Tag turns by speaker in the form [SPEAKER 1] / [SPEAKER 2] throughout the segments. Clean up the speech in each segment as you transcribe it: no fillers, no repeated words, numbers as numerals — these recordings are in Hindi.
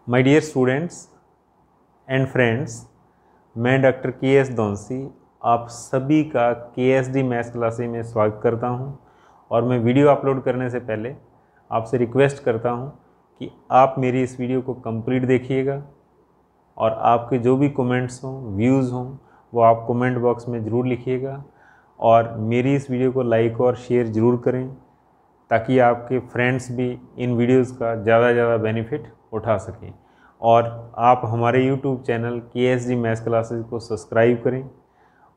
[SPEAKER 1] My dear students and friends, मैं डॉक्टर के.एस. दौंसी आप सभी का के.एस.डी. मैथ्स क्लासेस में स्वागत करता हूं। और मैं वीडियो अपलोड करने से पहले आपसे रिक्वेस्ट करता हूं कि आप मेरी इस वीडियो को कंप्लीट देखिएगा और आपके जो भी कमेंट्स हों, व्यूज़ हों, वो आप कमेंट बॉक्स में ज़रूर लिखिएगा। और मेरी इस वीडियो को लाइक और शेयर ज़रूर करें ताकि आपके फ्रेंड्स भी इन वीडियोस का ज़्यादा से ज़्यादा बेनिफिट उठा सकें। और आप हमारे यूट्यूब चैनल के.एस.डी. मैथ्स क्लासेस को सब्सक्राइब करें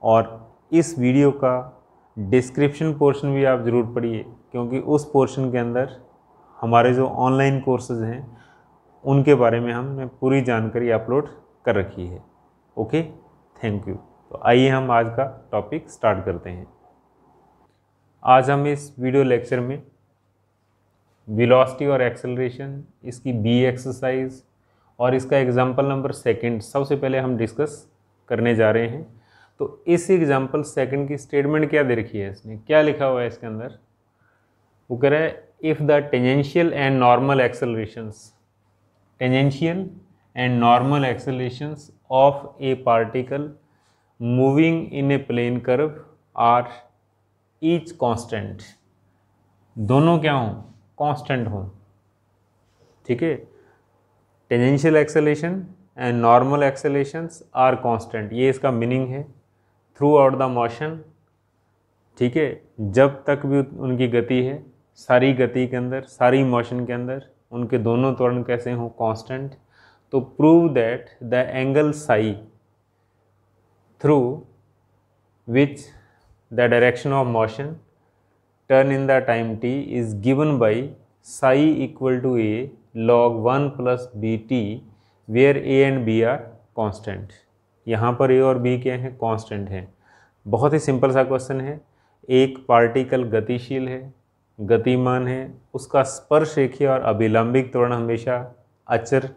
[SPEAKER 1] और इस वीडियो का डिस्क्रिप्शन पोर्शन भी आप ज़रूर पढ़िए, क्योंकि उस पोर्शन के अंदर हमारे जो ऑनलाइन कोर्सेज हैं उनके बारे में हमने पूरी जानकारी अपलोड कर रखी है। Okay, thank you. तो आइए हम आज का टॉपिक स्टार्ट करते हैं। आज हम इस वीडियो लेक्चर में वेलोसिटी और एक्सेलरेशन, इसकी बी एक्सरसाइज और इसका एग्जाम्पल नंबर सेकंड सबसे पहले हम डिस्कस करने जा रहे हैं। तो इस एग्जाम्पल सेकंड की स्टेटमेंट क्या दे रखी है, इसने क्या लिखा हुआ है इसके अंदर। वो कह रहा है if the tangential and normal accelerations of a particle moving in a plane curve are each constant, दोनों क्या हों, कांस्टेंट हों। ठीक है, tangential acceleration and normal accelerations are constant, ये इसका मीनिंग है। थ्रू आउट द मोशन, ठीक है, जब तक भी उनकी गति है, सारी गति के अंदर, सारी मोशन के अंदर उनके दोनों त्वरण कैसे हों, कांस्टेंट। तो prove that the angle Sai through which the direction of motion turn in the time t is given by psi equal to a log 1 plus bt where a and b are constant। यहाँ पर a और b क्या हैं, कांस्टेंट हैं। बहुत ही सिंपल सा क्वेश्चन है। एक पार्टिकल गतिशील है, गतिमान है, उसका स्पर्श रेखीय और अभिलंबिक त्वरण हमेशा अचर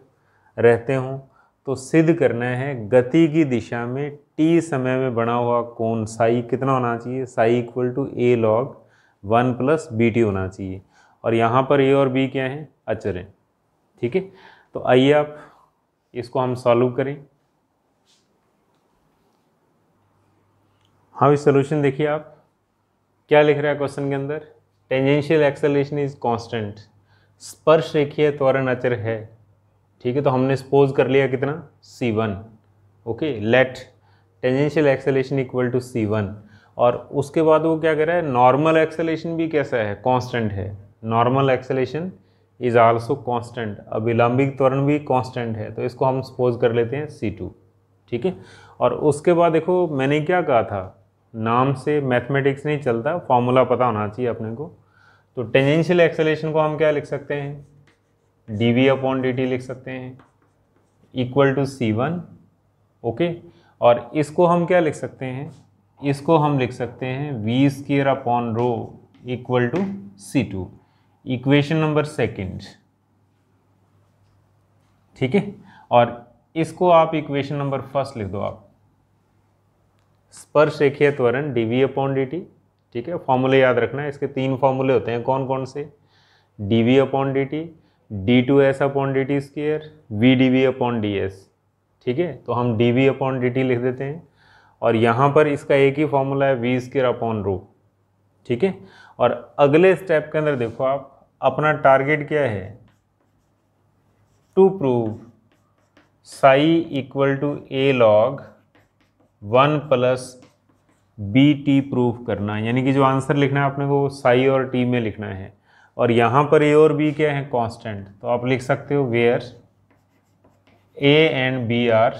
[SPEAKER 1] रहते हों, तो सिद्ध करना है गति की दिशा में t समय में बना हुआ कोण साई कितना होना चाहिए, psi equal to a log 1 plus bt होना चाहिए। और यहाँ पर a और b क्या हैं, अचर हैं। ठीक है, तो आइए आप इसको हम सॉल्व करें। हाँ, इस सोल्यूशन देखिए आप क्या लिख रहा है क्वेश्चन के अंदर। टेंजेंशियल एक्सेलरेशन इज कांस्टेंट, स्पर्श रेखीय त्वरण अचर है। ठीक है, तो हमने सपोज कर लिया कितना, c1। Okay, let tangential acceleration equal to c1। और उसके बाद वो क्या कह रहा है, नॉर्मल एक्सेलरेशन भी कैसा है, कांस्टेंट है। Normal acceleration is also constant, अभिलंबिक त्वरण भी कांस्टेंट है, तो इसको हम सपोज कर लेते हैं c2। ठीक है, और उसके बाद देखो मैंने क्या कहा था, नाम से मैथमेटिक्स नहीं चलता, फॉर्मूला पता होना चाहिए अपने को। तो टेंजेंशियल एक्सेलरेशन को हम क्या लिख सकते हैं, dv/dt लिख सकते हैं इक्वल टू c1। ओके, और इसको हम क्या लिख सकते हैं, इसको हम लिख सकते हैं v² equal to c2, equation number second. ठीक है, और इसको आप इक्वेशन नंबर फर्स्ट लिख दो आप, स्पर्श रेखीय त्वरण dv/dt। ठीक है, फॉर्मूले याद रखना है, इसके 3 फॉर्मूले होते हैं। कौन कौन से, dv/dt, d2s/dt², vdv/ds। ठीक है, तो हम dv/dt लिख देते हैं और यहाँ पर इसका एक ही फॉर्मूला है v²/ρ। ठीक है, और अगले स्टेप के अंदर देखो आप, अपना टारगेट क्या है, to prove psi equal to a log 1 plus bt proof करना, यानी कि जो आंसर लिखना है आपने को साई और t में लिखना है। और यहाँ पर a और b क्या है, कांस्टेंट, तो आप लिख सकते हो where a and b are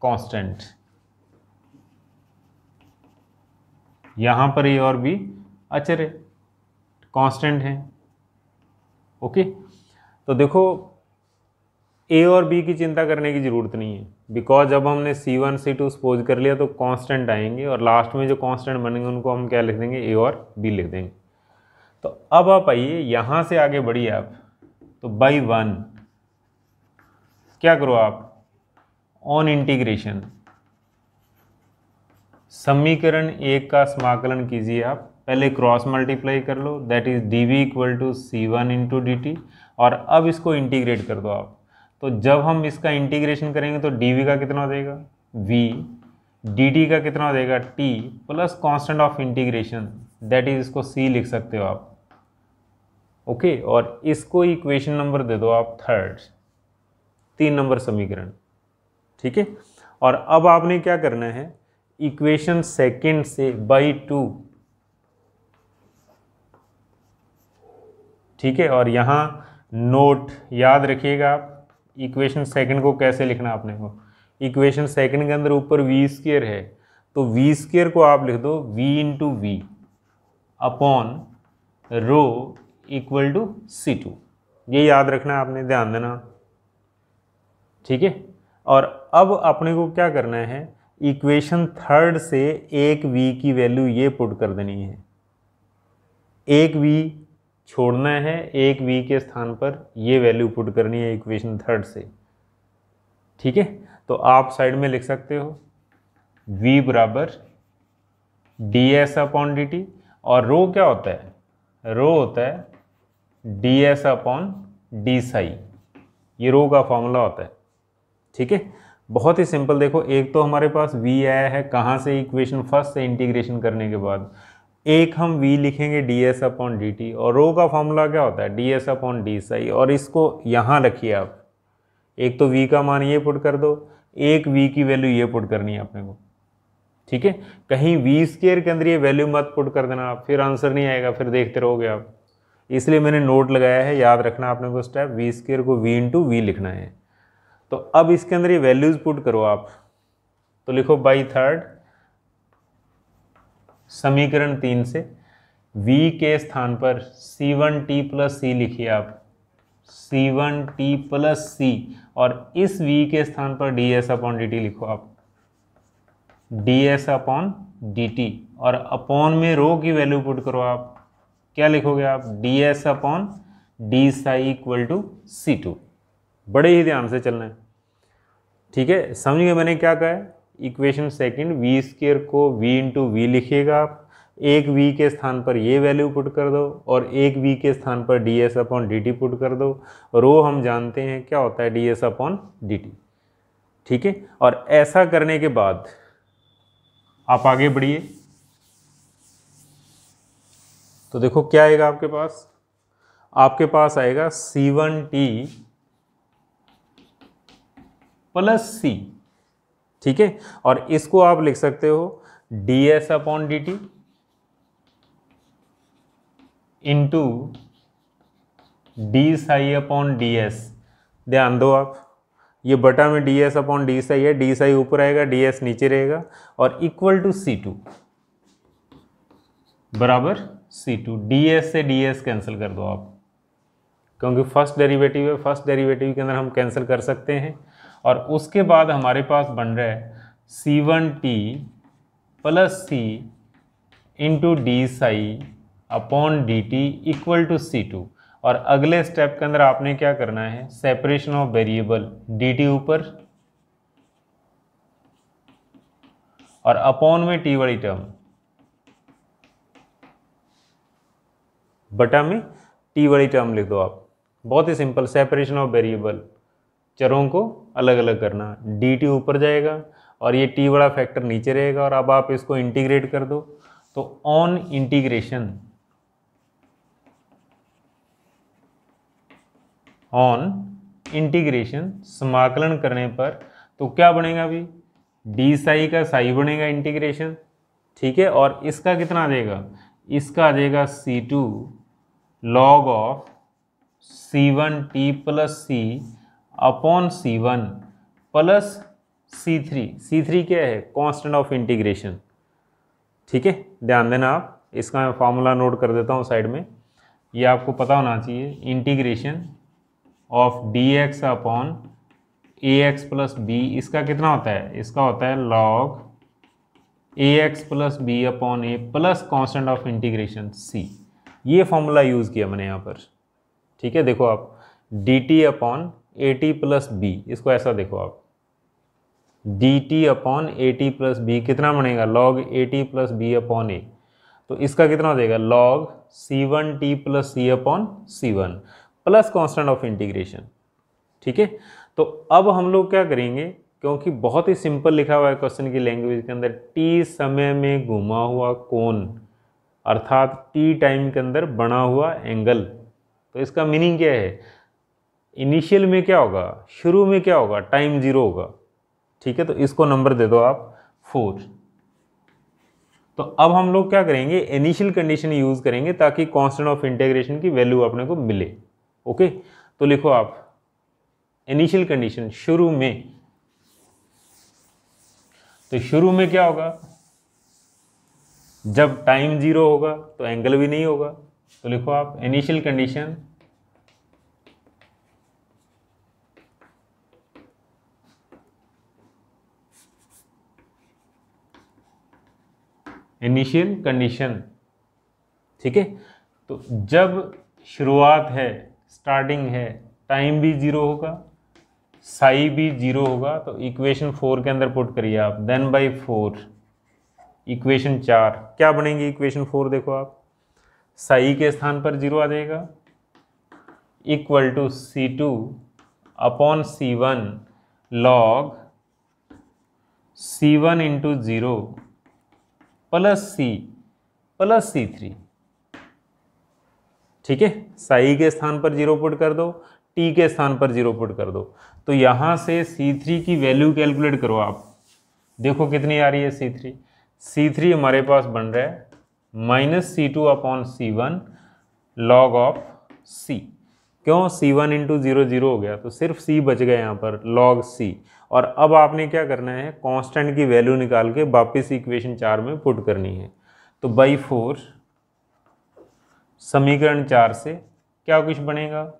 [SPEAKER 1] constant. यहाँ पर a और b अचर है, कांस्टेंट हैं। ओके, तो देखो a और b की चिंता करने की ज़रूरत नहीं है, बिकॉज जब हमने c1 c2 सपोज कर लिया तो कांस्टेंट आएंगे और लास्ट में जो कांस्टेंट बनेंगे उनको हम क्या लिख देंगे, a और b लिख देंगे। तो अब आप आइए यहाँ से आगे बढ़िए आप, तो बाई 1 क्या करो आप, ऑन इंटीग्रेशन समीकरण 1 का समाकलन कीजिए आप, पहले क्रॉस मल्टीप्लाई कर लो, that is dv equal to c1 into dt। और अब इसको इंटीग्रेट कर दो आप, तो जब हम इसका इंटीग्रेशन करेंगे तो डी का कितना हो जाएगा v, dt का कितना हो जाएगा t plus constant of integration that is, इसको c लिख सकते हो आप। ओके, और इसको इक्वेशन नंबर दे दो आप थर्ड, 3 नंबर समीकरण। ठीक है, और अब आपने क्या करना है, इक्वेशन सेकंड से बाई 2, ठीक है, और यहाँ नोट याद रखिएगा आप, इक्वेशन सेकंड को कैसे लिखना आपने को, इक्वेशन सेकंड के अंदर ऊपर वी स्क्वायर है, तो वी स्क्वायर को आप लिख दो v into V upon rho equal to C2, ये याद रखना है आपने, ध्यान देना। ठीक है, और अब अपने को क्या करना है, इक्वेशन थर्ड से एक v की वैल्यू ये पुट कर देनी है, एक v छोड़ना है, एक v के स्थान पर ये वैल्यू पुट करनी है इक्वेशन थर्ड से। ठीक है, तो आप साइड में लिख सकते हो v बराबर ds अपॉन dt, और रो क्या होता है, रो होता है ds अपॉन डी साई, ये रो का फॉर्मूला होता है। ठीक है, बहुत ही सिंपल। देखो, एक तो हमारे पास v आया है कहाँ से, इक्वेशन फर्स्ट से इंटीग्रेशन करने के बाद, एक हम v लिखेंगे ds अपॉन dt, और रो का फॉर्मूला क्या होता है ds अपॉन डी साई, और इसको यहाँ रखिए आप, एक तो v का मान ये पुट कर दो, एक v की वैल्यू ये पुट करनी है अपने को। ठीक है, कहीं v स्क्वायर के अंदर ये वैल्यू मत पुट कर देना आप, फिर आंसर नहीं आएगा, फिर देखते रहोगे आप, इसलिए मैंने नोट लगाया है, याद रखना आपने को स्टेप, v स्क्वायर को v इंटू वी लिखना है। तो अब इसके अंदर ये वैल्यूज पुट करो आप, तो लिखो बाई थर्ड समीकरण 3 से v के स्थान पर c1t प्लस c लिखिए आप, c1t प्लस c, और इस v के स्थान पर ds अपॉन dt लिखो आप, ds अपॉन dt, और अपॉन में रो की वैल्यू पुट करो आप, क्या लिखोगे आप, ds upon D psi equal to C2। बड़े ही ध्यान से चलना है। ठीक है, समझ गए मैंने क्या कहा है, इक्वेशन सेकंड v स्क्वायर को v इंटू वी लिखिएगा आप, एक v के स्थान पर ये वैल्यू पुट कर दो, और एक v के स्थान पर ds अपॉन dt पुट कर दो, रो हम जानते हैं क्या होता है ds अपॉन dt। ठीक है, और ऐसा करने के बाद आप आगे बढ़िए, तो देखो क्या आएगा आपके पास आएगा c1t प्लस c। ठीक है, और इसको आप लिख सकते हो ds upon dt into D psi upon ds। ध्यान दो आप, ये बटा में ds अपॉन डी साई है, डी साई ऊपर आएगा, ds नीचे रहेगा, और इक्वल टू C2 बराबर C2, ds से ds कैंसिल कर दो आप, क्योंकि फर्स्ट डेरिवेटिव है, फर्स्ट डेरिवेटिव के अंदर हम कैंसिल कर सकते हैं। और उसके बाद हमारे पास बन रहा है c1t plus c into D psi upon dt equal to C2, और अगले स्टेप के अंदर आपने क्या करना है, सेपरेशन ऑफ वेरिएबल, dt ऊपर और अपॉन में t वाली टर्म, बटा में t वाली टर्म लिख दो आप। बहुत ही सिंपल, सेपरेशन ऑफ वेरिएबल, चरों को अलग अलग करना, dt ऊपर जाएगा और ये t वाला फैक्टर नीचे रहेगा, और अब आप इसको इंटीग्रेट कर दो, तो ऑन इंटीग्रेशन समाकलन करने पर तो क्या बनेगा, अभी डी साई का साई बनेगा इंटीग्रेशन। ठीक है, और इसका कितना आ जाएगा, इसका आ जाएगा C2 log of c1t plus c upon c1 plus c3 क्या है, कांस्टेंट ऑफ इंटीग्रेशन। ठीक है, ध्यान देना आप, इसका मैं फार्मूला नोट कर देता हूँ साइड में, ये आपको पता होना चाहिए, integration of dx upon ax plus b, इसका कितना होता है, इसका होता है log ax plus b upon a plus constant of integration c। ये फॉर्मूला यूज़ किया मैंने यहाँ पर। ठीक है, देखो आप dt upon at plus b, इसको ऐसा देखो आप, dt upon at plus b कितना बनेगा, log at plus b upon a, तो इसका कितना हो जाएगा, log c1t plus c upon c1 plus constant of integration. ठीक है, तो अब हम लोग क्या करेंगे, क्योंकि बहुत ही सिंपल लिखा हुआ है क्वेश्चन की लैंग्वेज के अंदर, टी समय में घुमा हुआ कोण अर्थात टी टाइम के अंदर बना हुआ एंगल। तो इसका मीनिंग क्या है, इनिशियल में क्या होगा, शुरू में क्या होगा, टाइम 0 होगा। ठीक है, तो इसको नंबर दे दो आप 4। तो अब हम लोग क्या करेंगे, इनिशियल कंडीशन यूज करेंगे ताकि कांस्टेंट ऑफ इंटीग्रेशन की वैल्यू अपने को मिले। ओके, तो लिखो आप इनिशियल कंडीशन शुरू में। तो शुरू में क्या होगा, जब टाइम 0 होगा तो एंगल भी नहीं होगा। तो लिखो आप इनिशियल कंडीशन इनिशियल कंडीशन। ठीक है, तो जब शुरुआत है, स्टार्टिंग है, टाइम भी 0 होगा, साई भी 0 होगा, तो इक्वेशन 4 के अंदर पुट करिए आप, देन बाई 4 इक्वेशन 4 क्या बनेगी, इक्वेशन 4 देखो आप, साई के स्थान पर 0 आ जाएगा, equal to C2 upon C1 log C1 into 0 plus C plus C3। ठीक है, साई के स्थान पर 0 पुट कर दो, टी के स्थान पर 0 पुट कर दो। तो यहां से C3 की वैल्यू कैलकुलेट करो आप, देखो कितनी आ रही है C3। C3 हमारे पास बन रहा है -C2 upon C1 log of C। क्यों, C1 इंटू 0 0 हो गया, तो सिर्फ C बच गया यहाँ पर, लॉग C। और अब आपने क्या करना है, कांस्टेंट की वैल्यू निकाल के वापस इक्वेशन 4 में पुट करनी है। तो बाई 4 समीकरण 4 से क्या कुछ बनेगा,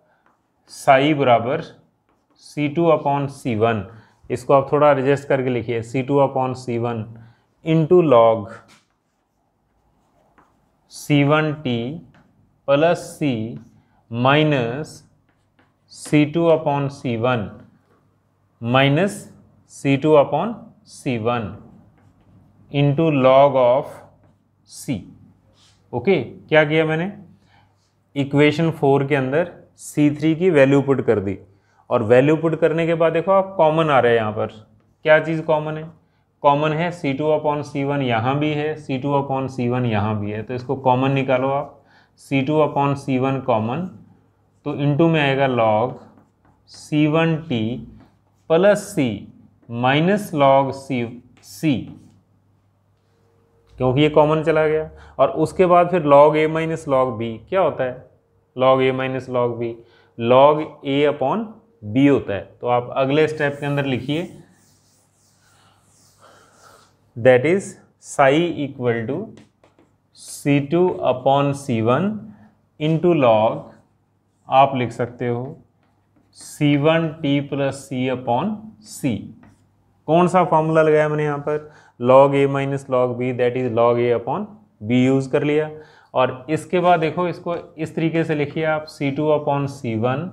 [SPEAKER 1] साई बराबर C2 अपॉन C1, इसको आप थोड़ा एडजस्ट करके लिखिए, C2 upon C1 into log C1t plus C minus C2 upon C1 minus C2 upon C1 into log of C। Okay, क्या किया मैंने, इक्वेशन 4 के अंदर C3 की वैल्यू पुट कर दी, और वैल्यू पुट करने के बाद देखो आप कॉमन आ रहा है यहाँ पर, क्या चीज़ कॉमन है, कॉमन है C2 अपॉन C1 यहाँ भी है, C2 अपॉन C1 यहाँ भी है, तो इसको कॉमन निकालो आप, C2 अपॉन C1 कॉमन, तो इंटू में आएगा log C1t plus C minus log C, क्योंकि ये कॉमन चला गया। और उसके बाद फिर log a minus log B क्या होता है, log a minus log B, log a upon B होता है। तो आप अगले स्टेप के अंदर लिखिए, that is psi equal to C2 upon C1 into log, आप लिख सकते हो C1t plus C upon C। कौन सा फॉर्मूला लगाया मैंने यहाँ पर, log a minus log B, that is log a upon B use कर लिया। और इसके बाद देखो इसको इस तरीके से लिखिए आप, C2 अपॉन C1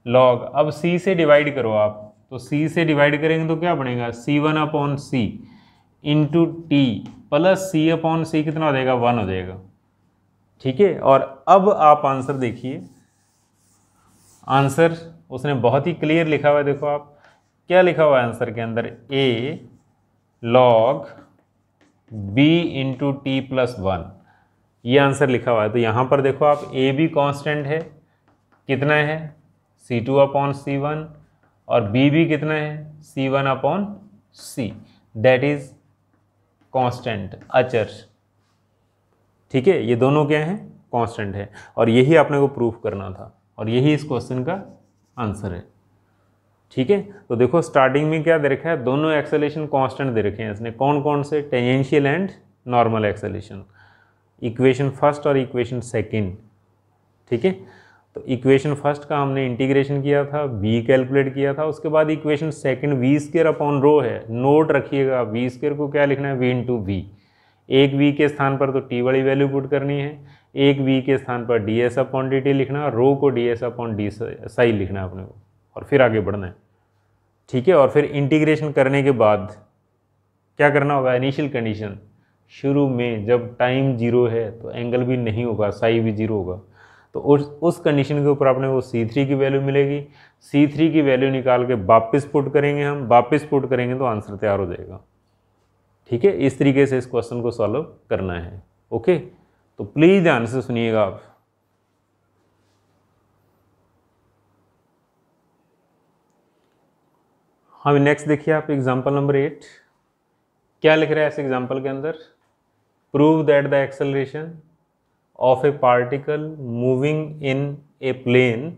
[SPEAKER 1] लॉग, अब C से डिवाइड करो आप, तो C से डिवाइड करेंगे तो क्या बनेगा, C1 upon C into T plus C upon C कितना हो जाएगा, 1 हो जाएगा। ठीक है, और अब आप आंसर देखिए, आंसर उसने बहुत ही क्लियर लिखा हुआ है, देखो आप क्या लिखा हुआ है आंसर के अंदर, A log B into T plus 1, ये आंसर लिखा हुआ है। तो यहाँ पर देखो आप A भी कांस्टेंट है, कितना है C2 अपॉन C1, और B भी कितना है C1 upon C, that is constant, अचर। ठीक है, ये दोनों क्या हैं, कांस्टेंट है, और यही आपने को प्रूफ करना था, और यही इस क्वेश्चन का आंसर है। ठीक है, तो देखो स्टार्टिंग में क्या दे रखा है, दोनों एक्सेलेरेशन कांस्टेंट दे रखे हैं इसने, कौन कौन से, tangential and normal acceleration, equation first और इक्वेशन सेकंड। ठीक है, तो इक्वेशन फर्स्ट का हमने इंटीग्रेशन किया था, v कैलकुलेट किया था, उसके बाद equation second v square upon रो है, नोट रखिएगा v स्क्वायर को क्या लिखना है, v इंटू वी, एक v के स्थान पर तो t वाली वैल्यू पुट करनी है, एक v के स्थान पर ds अपॉन dt लिखना, रो को ds अपॉन डी साई लिखना है अपने को, और फिर आगे बढ़ना है। ठीक है, और फिर इंटीग्रेशन करने के बाद क्या करना होगा, इनिशियल कंडीशन, शुरू में जब टाइम 0 है तो एंगल भी नहीं होगा, साई भी 0 होगा, तो उस कंडीशन के ऊपर अपने को C3 की वैल्यू मिलेगी। C3 की वैल्यू निकाल के वापस पुट करेंगे, हम वापस पुट करेंगे तो आंसर तैयार हो जाएगा। ठीक है, इस तरीके से इस क्वेश्चन को सॉल्व करना है। ओके, तो प्लीज ध्यान से सुनिएगा आप। हाँ, नेक्स्ट देखिए आप एग्जांपल नंबर 8 क्या लिख रहा है इस एग्जांपल के अंदर। Prove that the acceleration of a particle moving in a plane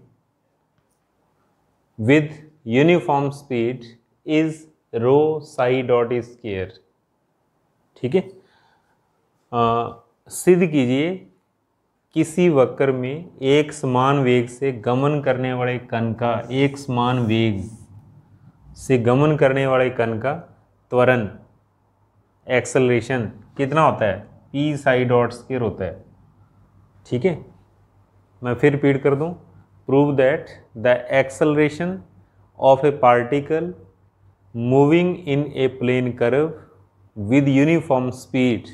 [SPEAKER 1] with uniform speed is rho psi dot square. ठीक है, सिद्ध कीजिए किसी वक्र में एक समान वेग से गमन करने वाले कण का, एक समान वेग से गमन करने वाले कण का त्वरण एक्सेलरेशन कितना होता है, पी साई डॉट स्क्वायर होता है। ठीक है, मैं फिर रिपीट कर दूं, prove that the acceleration of a particle moving in a plane curve with uniform speed,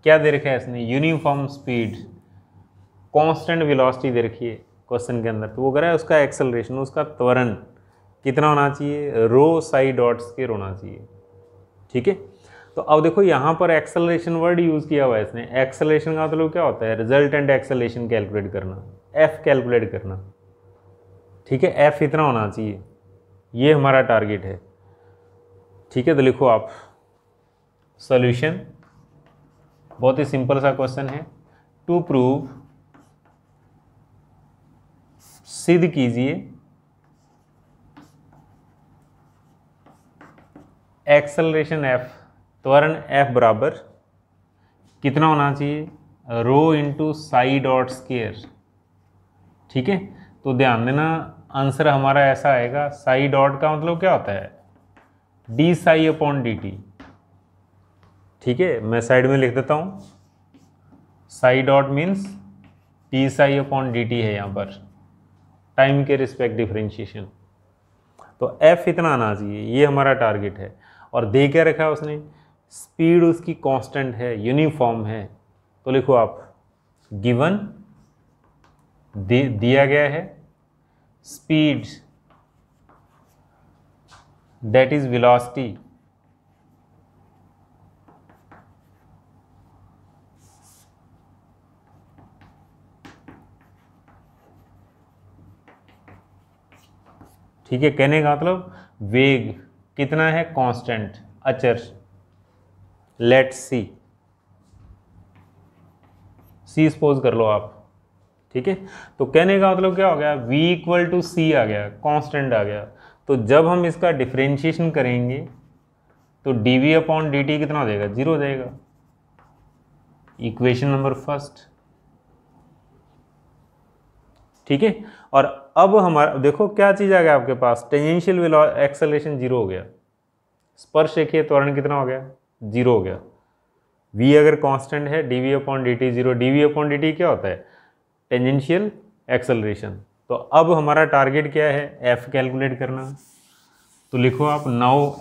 [SPEAKER 1] क्या दे रखा है इसने, यूनिफॉर्म स्पीड, कांस्टेंट वेलोसिटी दे रखी है क्वेश्चन के अंदर, तो वो कह रहा है उसका एक्सेलरेशन, उसका त्वरण कितना होना चाहिए, रो साई डॉट स्क्वायर होना चाहिए। ठीक है, तो अब देखो यहाँ पर एक्सेलरेशन वर्ड यूज़ किया हुआ है इसने। एक्सेलरेशन का मतलब क्या होता है, रिजल्टेंट एक्सेलरेशन कैलकुलेट करना, एफ कैलकुलेट करना। ठीक है, एफ इतना होना चाहिए, ये हमारा टारगेट है। ठीक है, तो लिखो आप सॉल्यूशन, बहुत ही सिंपल सा क्वेश्चन है। टू प्रूव, सिद्ध कीजिए एक्सेलरेशन एफ, त्वरण एफ बराबर कितना होना चाहिए, रो इंटू साई डॉट स्क्वायर। ठीक है, तो ध्यान देना आंसर हमारा ऐसा आएगा, साई डॉट का मतलब क्या होता है, D psi upon D T. ठीक है, मैं साइड में लिख देता हूँ, Sai dot means D psi upon D T है यहाँ पर, टाइम के रिस्पेक्ट डिफरेंशिएशन। तो एफ इतना आना चाहिए, ये हमारा टारगेट है। और दे क्या रखा है उसने, स्पीड उसकी कांस्टेंट है, यूनिफॉर्म है। तो लिखो आप गिवन, दिया गया है स्पीड दैट इज वेलोसिटी ठीक है, कहने का मतलब वेग कितना है, कांस्टेंट, अचर। लेट्स सी सपोज कर लो आप। ठीक है, तो कहने का मतलब क्या हो गया, v इक्वल टू सी आ गया, कांस्टेंट आ गया। तो जब हम इसका डिफरेंशिएशन करेंगे तो dv अपॉन dt कितना हो जाएगा, 0 हो जाएगा। Equation number first. ठीक है, और अब हमारा देखो क्या चीज़ आ गया आपके पास, टेंजेंशियल एक्सेलरेशन 0 हो गया, स्पर्श रेखीय त्वरण कितना हो गया, 0 हो गया। v अगर कांस्टेंट है, dv upon dt 0, dv upon dt क्या होता है, टेंजेंशियल एक्सेलरेशन। तो अब हमारा टारगेट क्या है, f कैलकुलेट करना। तो लिखो आप now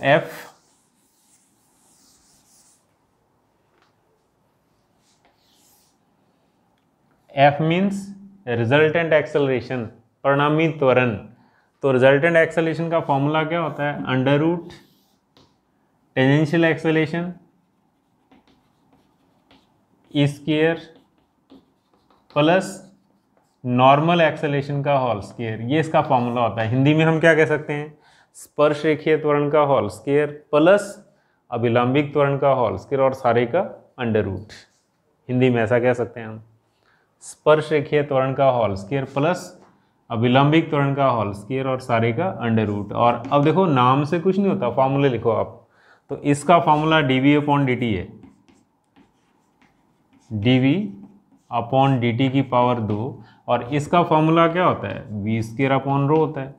[SPEAKER 1] f means resultant acceleration, परिणामी त्वरण। तो रिजल्टेंट एक्सेलरेशन का फॉर्मूला क्या होता है, under root tangential acceleration square plus normal acceleration का होल स्क्वायर, ये इसका फॉर्मूला होता है। हिंदी में हम क्या कह सकते हैं, स्पर्श रेखीय त्वरण का होल स्क्वायर प्लस अभिलंबिक त्वरण का होल स्क्वायर और सारे का अंडर रूट। हिंदी में ऐसा कह सकते हैं हम, स्पर्श रेखीय त्वरण का होल स्क्वायर प्लस अभिलंबिक त्वरण का होल स्क्वायर और सारे का अंडर रूट। और अब देखो नाम से कुछ नहीं होता, फॉर्मूले लिखो आप। तो इसका फॉर्मूला dv अपॉन dt है, dv अपॉन dt की पावर 2, और इसका फॉर्मूला क्या होता है, v स्क्वायर अपॉन रो होता है,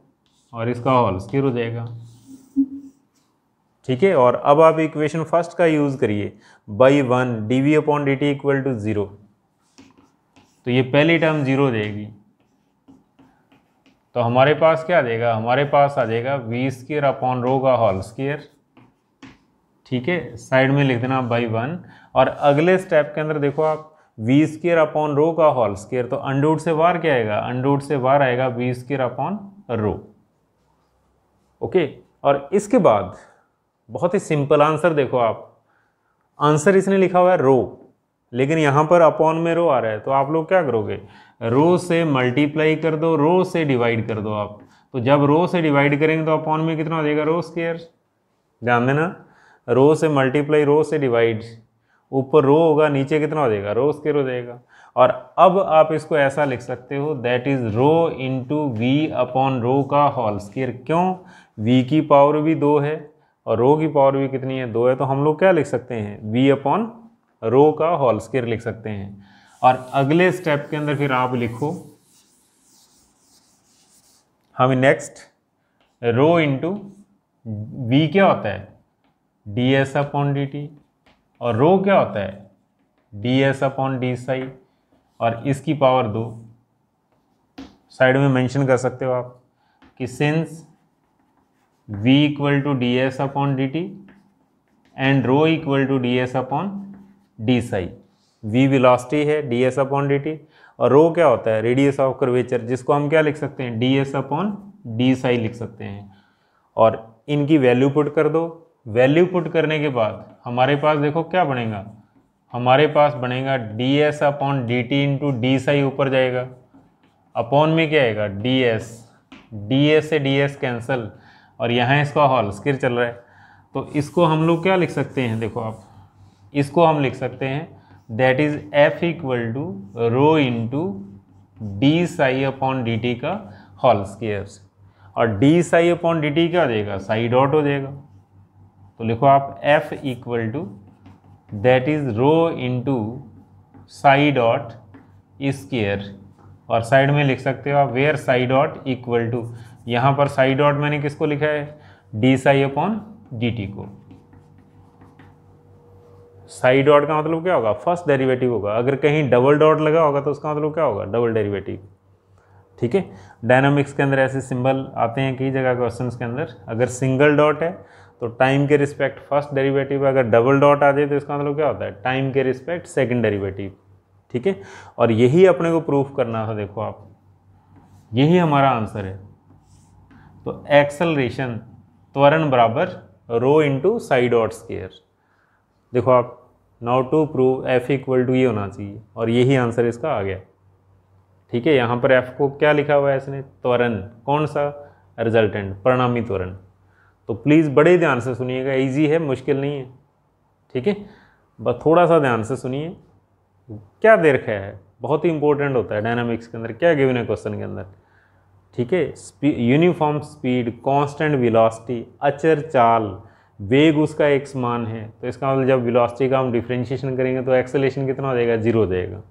[SPEAKER 1] और इसका होल स्क्वायर हो जाएगा। ठीक है, और अब आप इक्वेशन फर्स्ट का यूज करिए, by 1 dv upon dt equal to 0। तो ये पहली टर्म 0 हो जाएगी, तो हमारे पास क्या आ जाएगा, हमारे पास आ जाएगा v स्क्वायर अपॉन रो का होल स्क्वायर। ठीक है, साइड में लिख देना बाई 1। और अगले स्टेप के अंदर देखो आप, वी स्क्वायर अपॉन रो का होल स्क्वायर, तो अंडर रूट से बाहर क्या आएगा, अंडर रूट से बाहर आएगा V square upon rho. Okay, और इसके बाद बहुत ही सिंपल आंसर देखो आप, आंसर इसने लिखा हुआ है रो, लेकिन यहाँ पर अपॉन में रो आ रहा है, तो आप लोग क्या करोगे, रो से मल्टीप्लाई कर दो, रो से डिवाइड कर दो आप। तो जब रो से डिवाइड करेंगे तो अपॉन में कितना हो जाएगा, रो स्क्वायर। ध्यान देना, रो से मल्टीप्लाई, रो से डिवाइड, ऊपर रो होगा, नीचे कितना हो जाएगा, रो स्क्वायर हो जाएगा। और अब आप इसको ऐसा लिख सकते हो, that is rho into V upon rho का होल स्क्वायर। क्यों, वी की पावर भी 2 है और रो की पावर भी कितनी है, 2 है, तो हम लोग क्या लिख सकते हैं, वी अपॉन रो का होल स्क्वायर लिख सकते हैं। और अगले स्टेप के अंदर फिर आप लिखो, हम नेक्स्ट रो इंटू वी क्या होता है, d s upon D t, और रो क्या होता है, d s upon D Sai, और इसकी पावर 2 साइड में मेंशन कर सकते हो आप कि since v equal to d s upon D t and rho equal to d s upon D psi, v velocity है, d s upon D t, और रो क्या होता है, रेडियस ऑफ कर्वेचर, जिसको हम क्या लिख सकते हैं, D s upon D Sai लिख सकते हैं। और इनकी वैल्यू पुट कर दो, वैल्यू पुट करने के बाद हमारे पास देखो क्या बनेगा, हमारे पास बनेगा D s upon D T into D Sai, ऊपर जाएगा, अपॉन में क्या आएगा, डी एस से डी एस कैंसल, और यहाँ इसका होल स्क्वायर चल रहा है, तो इसको हम लोग क्या लिख सकते हैं, देखो आप, इसको हम लिख सकते हैं that is F equal to rho into D psi upon D T का होल स्क्वायर, और D psi upon D T क्या हो जाएगा, साई डॉट हो जाएगा। तो लिखो आप F equal to that is rho into psi dot square, और साइड में लिख सकते हो आप where psi dot equal to, यहाँ पर साई डॉट मैंने किसको लिखा है, D psi upon D T को। साई डॉट का मतलब क्या होगा, फर्स्ट डेरिवेटिव होगा, अगर कहीं डबल डॉट लगा होगा तो उसका मतलब क्या होगा, डबल डेरिवेटिव। ठीक है, डायनामिक्स के अंदर ऐसे सिंबल आते हैं कई जगह क्वेश्चंस के अंदर, अगर सिंगल डॉट है तो टाइम के रिस्पेक्ट फर्स्ट डेरिवेटिव, अगर डबल डॉट आ जाए तो इसका मतलब क्या होता है, टाइम के रिस्पेक्ट सेकंड डेरिवेटिव। ठीक है, और यही अपने को प्रूफ करना था, देखो आप, यही हमारा आंसर है। तो एक्सेलरेशन, त्वरण बराबर rho into psi dot square. देखो आप, now to prove F equal to ये होना चाहिए, और यही आंसर इसका आ गया। ठीक है, यहाँ पर एफ को क्या लिखा हुआ है इसने, त्वरण, कौन सा, रिजल्टेंट, परिणामी त्वरण। तो प्लीज़ बड़े ध्यान से सुनिएगा, इजी है, मुश्किल नहीं है। ठीक है, बस थोड़ा सा ध्यान से सुनिए, क्या दे रखा है, बहुत ही इंपॉर्टेंट होता है डायनामिक्स के अंदर, क्या गिवन है क्वेश्चन के अंदर। ठीक है, यूनिफॉर्म स्पीड, कांस्टेंट वेलोसिटी, अचर चाल, वेग उसका एक समान है, तो इसका मतलब जब वेलोसिटी का हम डिफरेंशिएशन करेंगे तो एक्सेलरेशन कितना हो जाएगा, 0 हो जाएगा।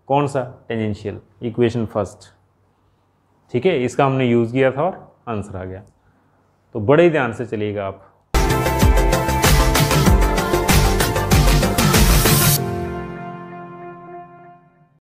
[SPEAKER 1] कौन सा, टेंजेंशियल, इक्वेशन फर्स्ट। ठीक है, इसका हमने यूज़ किया था और आंसर आ गया। तो बड़े ध्यान से चलिएगा आप।